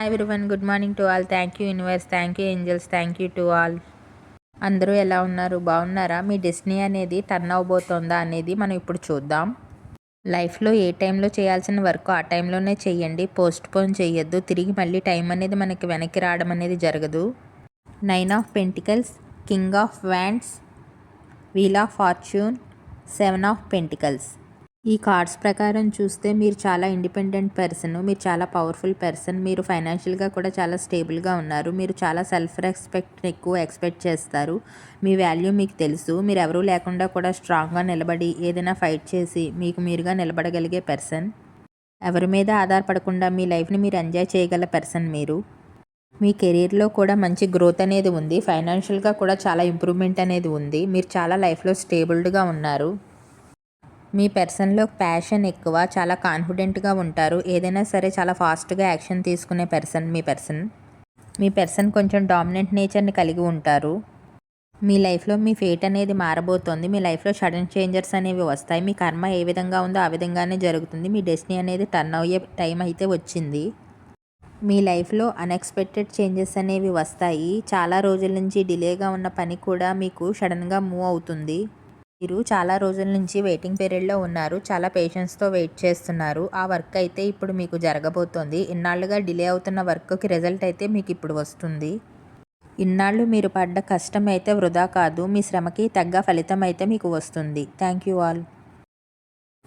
Hi everyone, good morning to all. Thank you universe, thank you angels, thank you to all. అందరూ ఎలా ఉన్నారు? బాగున్నారా? మీ destiny అనేది turn అవబోతోందా అనేది మనం ఇప్పుడు చూద్దాం. లైఫ్లో ఏ టైంలో చేయాల్సిన వర్క్ ఆ టైంలోనే చేయండి. పోస్ట్ పోన్ చేయొద్దు. తిరిగి మళ్ళీ టైం అనేది మనకి వెనక్కి రావడం అనేది జరగదు. 9 of pentacles, king of wands, wheel of fortune, 7 of pentacles. ఈ కార్డ్స్ ప్రకారం చూస్తే మీరు చాలా ఇండిపెండెంట్ పర్సన్, మీరు చాలా పవర్ఫుల్ పర్సన్, మీరు ఫైనాన్షియల్గా కూడా చాలా స్టేబుల్గా ఉన్నారు, మీరు చాలా సెల్ఫ్ రెస్పెక్ట్ ఎక్కువ ఎక్స్పెక్ట్ చేస్తారు, మీ వాల్యూ మీకు తెలుసు, మీరు ఎవరూ లేకుండా కూడా స్ట్రాంగ్గా నిలబడి ఏదైనా ఫైట్ చేసి మీకు మీరుగా నిలబడగలిగే పర్సన్, ఎవరి మీద ఆధారపడకుండా మీ లైఫ్ని మీరు ఎంజాయ్ చేయగల పర్సన్ మీరు. మీ కెరీర్లో కూడా మంచి గ్రోత్ అనేది ఉంది, ఫైనాన్షియల్గా కూడా చాలా ఇంప్రూవ్మెంట్ అనేది ఉంది, మీరు చాలా లైఫ్లో స్టేబుల్డ్గా ఉన్నారు. మీ పర్సన్లో ప్యాషన్ ఎక్కువ, చాలా కాన్ఫిడెంట్గా ఉంటారు, ఏదైనా సరే చాలా ఫాస్ట్గా యాక్షన్ తీసుకునే పర్సన్ మీ పర్సన్ కొంచెం డామినెంట్ నేచర్ని కలిగి ఉంటారు. మీ లైఫ్లో మీ ఫేట్ అనేది మారబోతోంది, మీ లైఫ్లో సడన్ చేంజర్స్ అనేవి వస్తాయి, మీ కర్మ ఏ విధంగా ఉందో ఆ విధంగానే జరుగుతుంది, మీ డెస్టినీ అనేది టర్న్ అయ్యే టైం అయితే వచ్చింది. మీ లైఫ్లో అన్ఎక్స్పెక్టెడ్ చేంజెస్ అనేవి వస్తాయి, చాలా రోజుల నుంచి డిలేగా ఉన్న పని కూడా మీకు సడన్గా మూవ్ అవుతుంది. మీరు చాలా రోజుల నుంచి వెయిటింగ్ పీరియడ్లో ఉన్నారు, చాలా పేషెన్స్తో వెయిట్ చేస్తున్నారు, ఆ వర్క్ అయితే ఇప్పుడు మీకు జరగబోతోంది. ఇన్నాళ్ళుగా డిలే అవుతున్న వర్క్కి రిజల్ట్ అయితే మీకు ఇప్పుడు వస్తుంది. ఇన్నాళ్ళు మీరు పడ్డ కష్టం అయితే వృధా కాదు, మీ శ్రమకి తగ్గ ఫలితం అయితే మీకు వస్తుంది. Thank you all.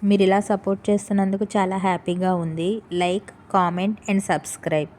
మీరు ఇలా సపోర్ట్ చేస్తున్నందుకు చాలా హ్యాపీగా ఉంది. Like, comment and subscribe.